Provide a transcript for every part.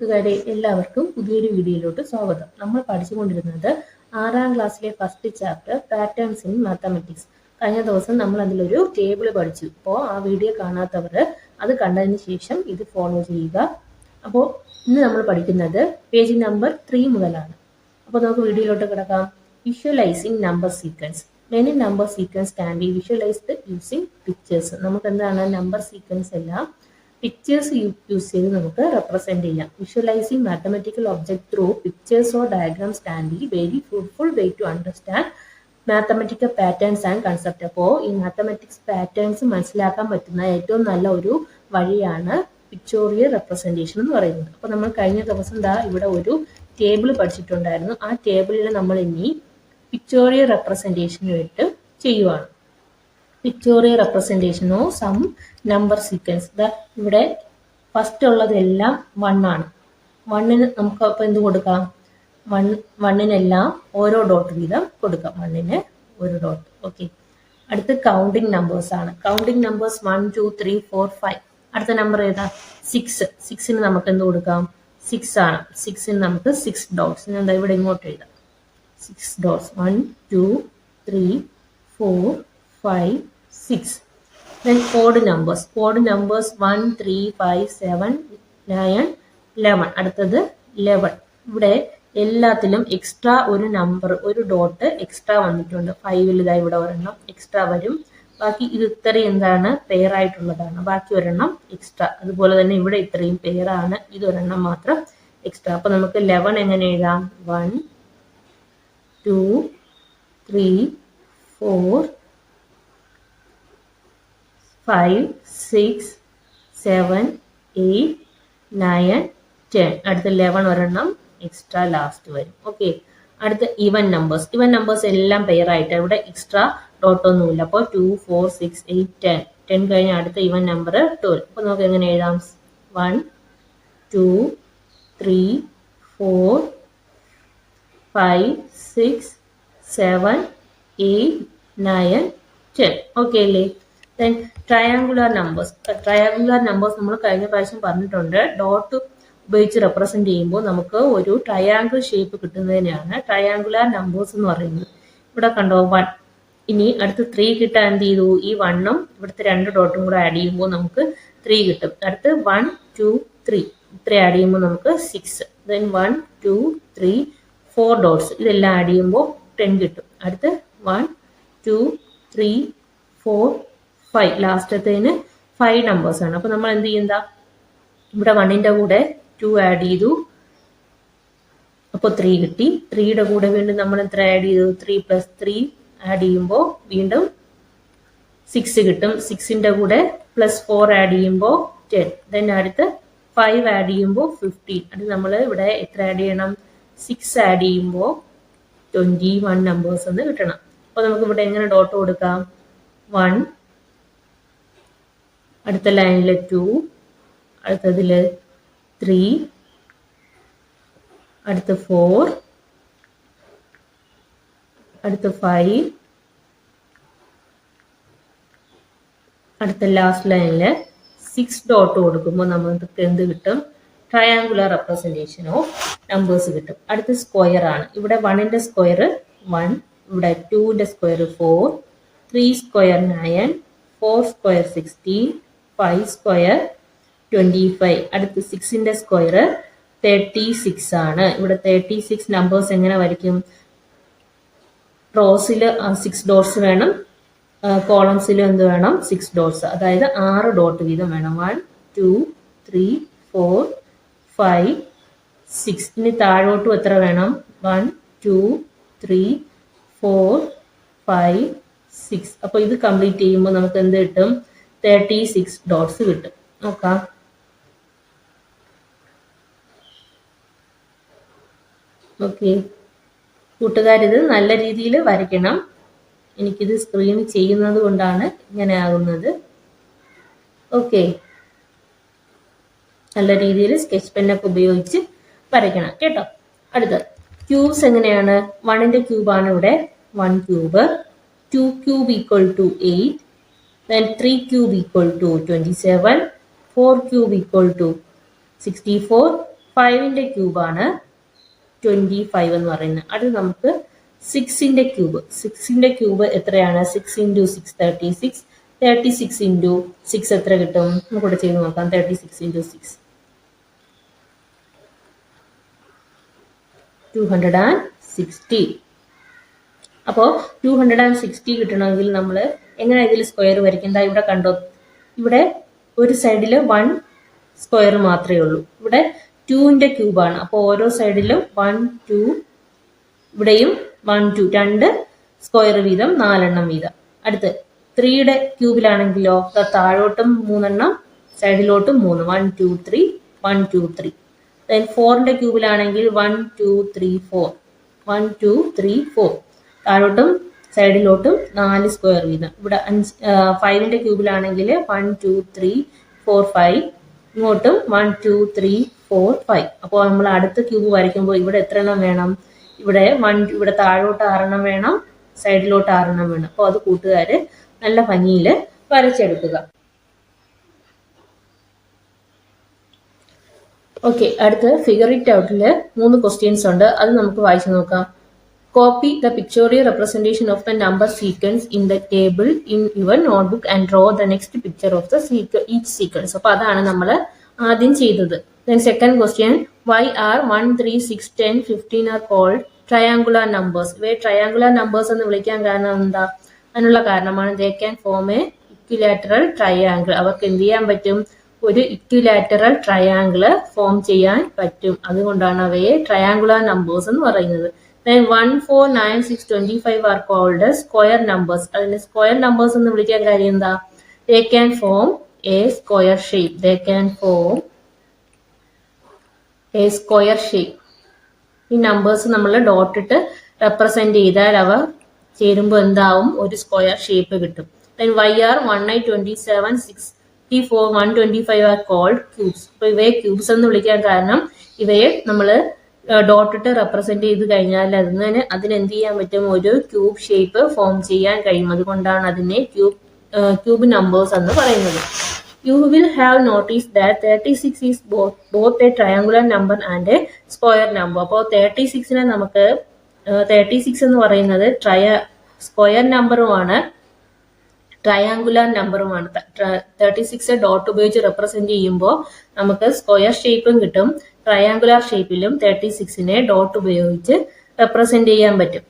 കൂട്ടുകാരെ എല്ലാവർക്കും പുതിയൊരു വീഡിയോയിലോട്ട് സ്വാഗതം. നമ്മൾ പഠിച്ചുകൊണ്ടിരുന്നത് 6ാം ക്ലാസ്സിലെ first chapter patterns in mathematics. കഴിഞ്ഞ ദിവസം നമ്മൾ അതിലൊരു ടേബിൾ പഠിച്ചു. അപ്പോൾ ആ വീഡിയോ കാണാത്തവർ അത് കണ്ടതിന് ശേഷം ഇത് ഫോളോ ചെയ്യുക. അപ്പോൾ ഇന്ന് നമ്മൾ പഠിക്കുന്നത് പേജ് നമ്പർ 3 മുതലാണ്. അപ്പോൾ നമുക്ക് വീഡിയോയിലോട്ട് കിടക്കാം. Visualising number sequence. Many number sequence can be visualised using pictures. നമുക്ക് എന്താണ് നമ്പർ സീക്വൻസ് എല്ലാം പിക്ചേഴ്സ് യൂസ് ചെയ്ത് നമുക്ക് റെപ്രസെന്റ് ചെയ്യാം. Visualising mathematical object through pictures or diagrams can be very fruitful way to understand mathematical patterns and concept. അപ്പോൾ ഈ mathematics patterns മനസ്സിലാക്കാൻ പറ്റുന്ന ഏറ്റവും നല്ല ഒരു വഴിയാണ് പിക്ചോറിയൽ റെപ്രസെന്റേഷൻ എന്ന് പറയുന്നത്. അപ്പോൾ നമ്മൾ കഴിഞ്ഞ ദിവസം ഇവിടെ ഒരു ടേബിൾ പഠിച്ചിട്ടുണ്ടായിരുന്നു. ആ ടേബിളിൽ നമ്മൾ ഇനി പിക്ചോറിയൽ റെപ്രസെന്റേഷനായിട്ട് ചെയ്യുവാണ്. Pictorial representation of some number sequence. ഇവിടെ ഫസ്റ്റ് ഉള്ളതെല്ലാം 1 ആണ്. 1ന് നമുക്ക് അപ്പോൾ എന്ത് കൊടുക്കാം? 1നെല്ലാം ഓരോ ഡോട്ട് വീതം കൊടുക്കാം. 1ന് ഒരു ഡോട്ട്. ഓക്കെ. അടുത്ത് കൗണ്ടിങ് നമ്പേഴ്സ് ആണ്. Counting numbers 1 2 3 4 5. അടുത്ത നമ്പർ ഏതാ? 6. 6ന് നമുക്ക് എന്ത് കൊടുക്കാം? 6 ആണ്. 6ന് നമുക്ക് 6 ഡോട്ട്സ്. എന്താ ഇവിടെ ഇങ്ങോട്ട് എഴുതാം. 6 dots. 1 2 3 4 5 6. Then odd numbers. Odd numbers 1 3 5 7 9 11. അടുത്തത് 11. ഇവിടെ എല്ലാത്തിലും എക്സ്ട്രാ ഒരു നമ്പർ, ഒരു ഡോട്ട് എക്സ്ട്രാ വന്നിട്ടുണ്ട്. 5ൽ ഇവിടെ ഒരെണ്ണം എക്സ്ട്രാ വരും. ബാക്കി ഇത് ഇത്രയും എന്താണ്? പെയർ ആയിട്ടുള്ളതാണ്. ബാക്കി ഒരെണ്ണം എക്സ്ട്രാ. അതുപോലെ തന്നെ ഇവിടെ ഇത്രയും പെയർ ആണ്. ഇതൊരെണ്ണം മാത്രം എക്സ്ട്രാ. അപ്പൊ നമുക്ക് 11 എങ്ങനെ എഴുതാം? 1 2 3 4 5 6 7 8 9 10. അടുത്ത 11 ഒരെണ്ണം എക്സ്ട്രാ ലാസ്റ്റ് വരും. ഓക്കെ. അടുത്ത ഈവൻ നമ്പേഴ്സ്. ഈവൻ നമ്പേഴ്സ് എല്ലാം പെയർ ആയിട്ട് ഇവിടെ എക്സ്ട്രാ ഡോട്ട് ഒന്നുമില്ല. അപ്പോൾ 2 4 6 8 10. 10 കഴിഞ്ഞ അടുത്ത ഈവൻ നമ്പർ 12. അപ്പോൾ നമുക്ക് എങ്ങനെ എഴുതാം? 1 2 3 4 5 6 7 8 9 10. ഓക്കെ അല്ലേ? Then triangular numbers. Triangular numbers നമ്മൾ കഴിഞ്ഞ പ്രാവശ്യം പറഞ്ഞിട്ടുണ്ട്. ഡോട്ട് ഉപയോഗിച്ച് റെപ്രസെന്റ് ചെയ്യുമ്പോൾ നമുക്ക് ഒരു ട്രയാങ്കിൾ ഷേപ്പ് കിട്ടുന്നതിനാണ് ട്രയാങ്കുലർ നമ്പേഴ്സ് എന്ന് പറയുന്നത്. ഇവിടെ കണ്ടോ 1. ഇനി അടുത്ത് 3 കിട്ടാൻ എന്ത് ചെയ്തു? ഈ 1ഉം ഇവിടുത്തെ 2 ഡോട്ടും കൂടെ ആഡ് ചെയ്യുമ്പോൾ നമുക്ക് 3 കിട്ടും. അടുത്ത് 1 2 3. ഇത്ര ആഡ് ചെയ്യുമ്പോൾ നമുക്ക് 6. Then 1 2 3 4 dots. ഇതെല്ലാം ആഡ് ചെയ്യുമ്പോൾ 10 കിട്ടും. അടുത്ത് 1 2 3 4 5. ലാസ്റ്റത്തേന് 5 നമ്പേഴ്സ് ആണ്. അപ്പൊ നമ്മൾ എന്ത് ചെയ്യുന്ന? ഇവിടെ 1ന്റെ കൂടെ 2 ആഡ് ചെയ്തു. അപ്പോൾ 3 കിട്ടി. 3യുടെ കൂടെ വീണ്ടും നമ്മൾ എത്ര ആഡ് ചെയ്തു? 3 + 3 ആഡ് ചെയ്യുമ്പോൾ വീണ്ടും 6 കിട്ടും. 6ന്റെ കൂടെ +4 ആഡ് ചെയ്യുമ്പോൾ 10. ദെൻ അടുത്ത് 5 ആഡ് ചെയ്യുമ്പോൾ 15. അത് നമ്മൾ ഇവിടെ എത്ര ആഡ് ചെയ്യണം? 6 ആഡ് ചെയ്യുമ്പോൾ 21 നമ്പേഴ്സ് എന്ന് കിട്ടണം. അപ്പൊ നമുക്ക് ഇവിടെ എങ്ങനെ ഡോട്ട് കൊടുക്കാം? 1, അടുത്ത ലൈനിൽ 2, അടുത്തതില് 3, അടുത്ത 4, അടുത്ത 5, അടുത്ത ലാസ്റ്റ് ലൈനില് 6 ഡോട്ട് കൊടുക്കുമ്പോൾ നമുക്ക് എന്ത് കിട്ടും? ട്രയാങ്കുലർ റെപ്രസെന്റേഷൻ ഓഫ് നമ്പേഴ്സ് കിട്ടും. അടുത്ത സ്ക്വയർ ആണ്. ഇവിടെ 1ന്റെ സ്ക്വയർ 1, ഇവിടെ 2ന്റെ സ്ക്വയർ 4, 3 സ്ക്വയർ 9, 4 സ്ക്വയർ 16, 5 സ്ക്വയർ 25. അടുത്ത് 6ന്റെ സ്ക്വയർ 36 ആണ്. ഇവിടെ 36 നമ്പേഴ്സ് എങ്ങനെ വരയ്ക്കും? റോസിൽ 6 ഡോട്ട്സ് വേണം, കോളംസിൽ എന്ത് വേണം? 6 ഡോട്ട്സ്. അതായത് 6 ഡോട്ട് വീതം വേണം. 1 2 3 4 5 6. ഇനി താഴോട്ടും എത്ര വേണം? 1 2 3 4 5 6. അപ്പൊ ഇത് കംപ്ലീറ്റ് ചെയ്യുമ്പോൾ നമുക്ക് എന്ത് കിട്ടും? 36 ഡോട്ട്സ് കിട്ടും. നോക്കാം. ഓക്കെ കൂട്ടുകാരിത് നല്ല രീതിയിൽ വരയ്ക്കണം. എനിക്കിത് സ്ക്രീനിൽ ചെയ്യുന്നത് കൊണ്ടാണ് ഇങ്ങനെ ആകുന്നത്. ഓക്കെ. നല്ല രീതിയിൽ സ്കെച്ച് പെന്നൊക്കെ ഉപയോഗിച്ച് വരയ്ക്കണം കേട്ടോ. അടുത്തത് ക്യൂബ്സ് എങ്ങനെയാണ്? 1ന്റെ ക്യൂബാണ് ഇവിടെ 1 cube, 2 cube equal to 8, then 3 cube equal to 27, 4 cube equal to 64, 5ന്റെ ക്യൂബാണ് 25 എന്ന് പറയുന്നത്. അടുത്ത് നമുക്ക് 6ന്റെ ക്യൂബ്. 6ന്റെ ക്യൂബ് എത്രയാണ്? 6 × 6 36. 36 × 6 എത്ര കിട്ടും? നമുക്കിവിടെ ചെയ്ത് നോക്കാം. 36 × 6 260. അപ്പോൾ 260 കിട്ടണമെങ്കിൽ നമ്മൾ എങ്ങനെ ഇതിൽ സ്ക്വയർ വരയ്ക്കുന്നത്? ഇവിടെ കണ്ടോ, ഇവിടെ ഒരു സൈഡിൽ 1 സ്ക്വയർ മാത്രമേ ഉള്ളൂ. ഇവിടെ 2ന്റെ ക്യൂബാണ്. അപ്പോൾ ഓരോ സൈഡിലും 1 2, ഇവിടെയും 1 2, 2 സ്ക്വയർ വീതം 4 എണ്ണം വീതം. അടുത്ത് 3യുടെ ക്യൂബിലാണെങ്കിലോ താഴോട്ടും 3 എണ്ണം, സൈഡിലോട്ടും 3, 1 2 3, 1 2 3. ദെൻ 4ന്റെ ക്യൂബിലാണെങ്കിൽ 1 2 3 4, 1 2 3 4, താഴോട്ടും സൈഡിലോട്ടും 4 സ്ക്വയർ വീതം. ഇവിടെ 5ന്റെ ക്യൂബിലാണെങ്കിൽ 1 2 3 4 5, ഇങ്ങോട്ടും 1 2 3 4 5. അപ്പോൾ നമ്മൾ അടുത്ത ക്യൂബ് വരയ്ക്കുമ്പോൾ ഇവിടെ എത്ര എണ്ണം വേണം? ഇവിടെ ഇവിടെ താഴോട്ട് 6 എണ്ണം വേണം, സൈഡിലോട്ട് 6 എണ്ണം വേണം. അപ്പോൾ അത് കൂട്ടുകാര് നല്ല ഭംഗിയിൽ വരച്ചെടുക്കുക. ഓക്കെ, അടുത്ത് ഫിഗർ ഇറ്റ് ഔട്ടില് 3 ക്വസ്റ്റ്യൻസ് ഉണ്ട്. അത് നമുക്ക് വായിച്ചു നോക്കാം. Copy the pictorial representation of the number sequence in the table in your notebook and draw the next picture of the each sequence. അപ്പോൾ അതാണ് നമ്മൾ ആദ്യം ചെയ്തത്. Then second question, why are 1 3 6 10 15 are called triangular numbers? ഇവയെ triangular numbers എന്ന് വിളിക്കാൻ കാരണം എന്താ? അതിനുള്ള കാരണമാണ് they can form a equilateral triangle. അവർക്ക് എന്ത് ചെയ്യാൻ പറ്റും? ഒരു ഇക്വിലാറ്ററൽ ട്രയാങ്കിൾ ഫോം ചെയ്യാൻ പറ്റും. അതുകൊണ്ടാണ് അവയെ ട്രയാങ്കുലർ നമ്പേഴ്സ് എന്ന് പറയുന്നത്. Then 1 4 9 6 25 are called as square numbers. അതിന് സ്ക്വയർ നമ്പേഴ്സ് എന്ന് വിളിക്കാൻ കാര്യം എന്താ? They can form a square shape. They can form a square shape. ഈ നമ്പേഴ്സ് നമ്മൾ ഡോട്ട് ഇട്ട് റെപ്രസെന്റ് ചെയ്താൽ അവ ചേരുമ്പോൾ എന്താവും? ഒരു സ്ക്വയർ ഷേപ്പ് കിട്ടും. Then y are 1 9 27 64 125 are called cubes. അപ്പോൾ ഇവയെ ക്യൂബ്സ് എന്ന് വിളിക്കാൻ കാരണം ഇവയെ നമ്മൾ ഡോട്ട് ഇട്ട് റെപ്രസെന്റ് ചെയ്ത് കഴിഞ്ഞാൽ അതിനെന്ത് ചെയ്യാൻ പറ്റും? ഒരു ക്യൂബ് ഷേപ്പ് ഫോം ചെയ്യാൻ കഴിയും. അതുകൊണ്ടാണ് അതിനെ ക്യൂബ് നമ്പേഴ്സ് എന്ന് പറയുന്നത്. You will have noticed that 36 is both a triangular number and a square number. അപ്പോൾ 36നെ നമുക്ക് 36 എന്ന് പറയുന്നത് സ്ക്വയർ നമ്പറുമാണ്, ട്രയാങ്കുലർ നമ്പറുമാണ്. 36 ഡോട്ട് ഉപയോഗിച്ച് റെപ്രസെന്റ് ചെയ്യുമ്പോൾ നമുക്ക് സ്ക്വയർ ഷേപ്പും കിട്ടും. ട്രയാങ്കുലർ ഷേപ്പിലും 36നെ ഡോട്ട് ഉപയോഗിച്ച് റെപ്രസെന്റ് ചെയ്യാൻ പറ്റും.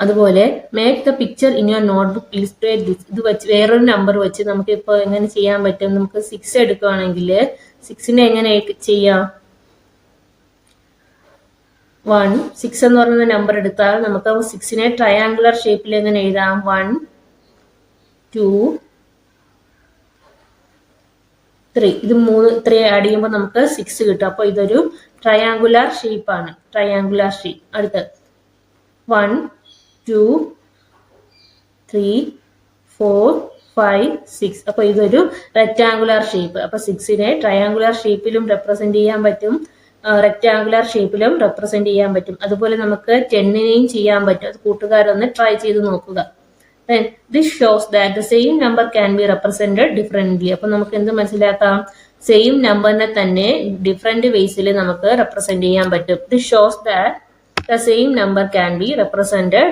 അതുപോലെ make the picture in your notebook illustrate this. ഇത് വെച്ച് വേറൊരു നമ്പർ വെച്ച് നമുക്ക് ഇപ്പോൾ എങ്ങനെ ചെയ്യാൻ പറ്റും? നമുക്ക് 6 എടുക്കുകയാണെങ്കിൽ 6നെ എങ്ങനെ ചെയ്യാം? 1 6 എന്ന് പറയുന്ന നമ്പർ എടുത്താൽ നമുക്ക് 6നെ ട്രയാങ്കുലർ ഷേപ്പിൽ എങ്ങനെ എഴുതാം? 1 2 3. ഇത് 3 ആഡ് ചെയ്യുമ്പോൾ നമുക്ക് 6 കിട്ടും. അപ്പോൾ ഇതൊരു ട്രയാങ്കുലർ ഷേപ്പാണ്. Triangular shape. അടുത്ത് 1 2 3 4 5 6. അപ്പോൾ ഇതൊരു റെക്ടാങ്കുലർ ഷേപ്പ്. അപ്പോൾ 6നെ ട്രയാങ്കുലർ ഷേപ്പിലും റെപ്രസെന്റ് ചെയ്യാൻ പറ്റും, റെക്ടാങ്കുലർ ഷേപ്പിലും റെപ്രസെന്റ് ചെയ്യാൻ പറ്റും. അതുപോലെ നമുക്ക് 10നെയും ചെയ്യാൻ പറ്റും. അത് കൂട്ടുകാരൊന്ന് ട്രൈ ചെയ്ത് നോക്കുക. Then this shows that the same number can be represented differently. അപ്പോൾ നമുക്ക് എന്ത് മനസ്സിലാക്കാം? സെയിം നമ്പറിനെ തന്നെ ഡിഫറെന്റ് വേസിൽ നമുക്ക് റെപ്രസെന്റ് ചെയ്യാൻ പറ്റും. This shows that the same number can be represented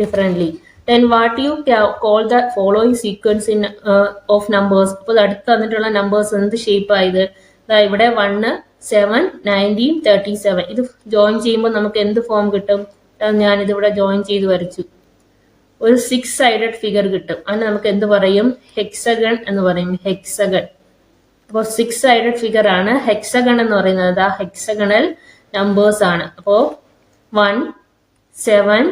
differently. Then what you call the following sequence of numbers? അപ്പോൾ അടുത്ത് തന്നിട്ടുള്ള നമ്പേഴ്സ് എന്ത് ഷേപ്പ് ആയത്? ഇവിടെ 1 7 19 37. ഇത് ജോയിൻ ചെയ്യുമ്പോൾ നമുക്ക് എന്ത് ഫോം കിട്ടും? ഞാനിതിവിടെ ജോയിൻ ചെയ്ത് വരച്ചു. ഒരു 6 സൈഡഡ് ഫിഗർ കിട്ടും. അതിന് നമുക്ക് എന്ത് പറയും? ഹെക്സഗൺ എന്ന് പറയും. ഹെക്സഗൺ. അപ്പോൾ 6 സൈഡഡ് ഫിഗർ ആണ് ഹെക്സഗൺ എന്ന് പറയുന്നത്. ആ ഹെക്സഗണൽ നമ്പേഴ്സ് ആണ്. അപ്പോൾ 1 7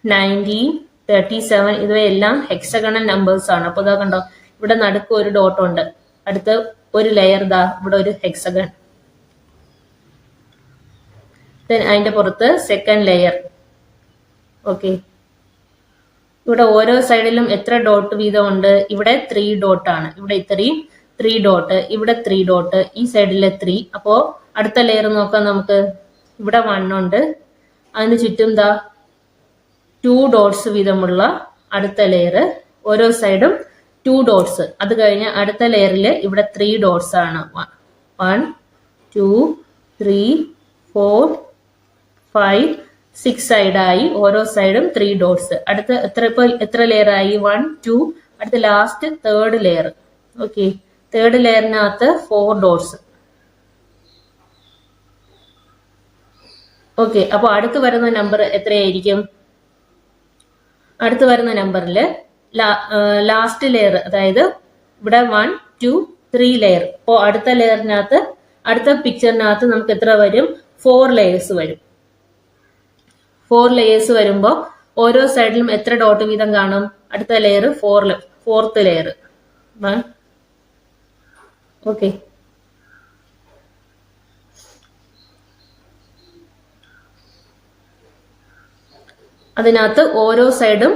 19 37 ഇവയെല്ലാം ഹെക്സഗണൽ നമ്പേഴ്സ് ആണ്. അപ്പോൾ ഇതാ കണ്ടോ, ഇവിടെ നടുക്ക് ഒരു ഡോട്ട് ഉണ്ട്, അടുത്ത് ഒരു ലെയർ, ഇതാ ഇവിടെ ഒരു ഹെക്സഗൺ, ദെൻ അതിന്റെ പുറത്ത് സെക്കൻഡ് ലെയർ. ഓക്കെ, ഇവിടെ ഓരോ സൈഡിലും എത്ര ഡോട്ട് വീതം ഉണ്ട്? ഇവിടെ 3 ഡോട്ട് ആണ്. ഇവിടെ ഇത്രയും 3 ഡോട്ട്, ഇവിടെ 3 ഡോട്ട്, ഈ സൈഡിലെ 3. അപ്പോ അടുത്ത ലെയർ നോക്കാം നമുക്ക്. ഇവിടെ 1 ഉണ്ട്, അതിന് ചുറ്റും ദാ 2 ഡോട്ട്സ് വീതമുള്ള അടുത്ത ലെയർ, ഓരോ സൈഡും 2 ഡോട്ട്സ്. അത് കഴിഞ്ഞ് അടുത്ത ലെയറിൽ ഇവിടെ 3 ഡോട്ട്സ് ആണ്. 1 2 3 4 5 6 സൈഡായി. ഓരോ സൈഡും 3 ഡോട്ട്സ്. അടുത്ത എത്ര ലെയർ ആയി? 1 2. അടുത്ത last third layer. Okay, third ലെയറിനകത്ത് 4 ഡോട്ട്സ്. ഓക്കെ, അപ്പോൾ അടുത്ത് വരുന്ന നമ്പർ എത്രയായിരിക്കും? അടുത്ത് വരുന്ന നമ്പറിൽ ലാസ്റ്റ് ലെയർ, അതായത് ഇവിടെ 1 2 3 ലെയർ. അപ്പോൾ അടുത്ത ലെയറിനകത്ത്, അടുത്ത പിക്ചറിനകത്ത് നമുക്ക് എത്ര വരും? 4 ലെയേഴ്സ് വരും. 4 ലെയേഴ്സ് വരുമ്പോൾ ഓരോ സൈഡിലും എത്ര ഡോട്ട് വീതം കാണും? അടുത്ത ലെയർ ഫോർത്ത് ലെയർ. ഓക്കെ, അതിനകത്ത് ഓരോ സൈഡും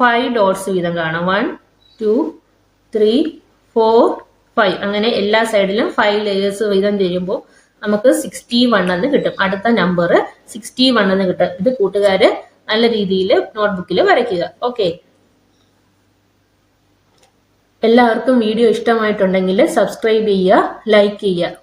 5 ഡോട്ട്സ് വീതം കാണാം. 1 2 3 4 5. അങ്ങനെ എല്ലാ സൈഡിലും 5 ലെയേഴ്സ് വീതം ചെയ്യുമ്പോൾ നമുക്ക് 61 എന്ന് കിട്ടും. അടുത്ത നമ്പർ 61 എന്ന് കിട്ടും. ഇത് കൂട്ടുകാര് നല്ല രീതിയിൽ നോട്ട്ബുക്കിൽ വരയ്ക്കുക. ഓക്കെ, എല്ലാവർക്കും വീഡിയോ ഇഷ്ടമായിട്ടുണ്ടെങ്കിൽ സബ്സ്ക്രൈബ് ചെയ്യുക, ലൈക്ക് ചെയ്യുക.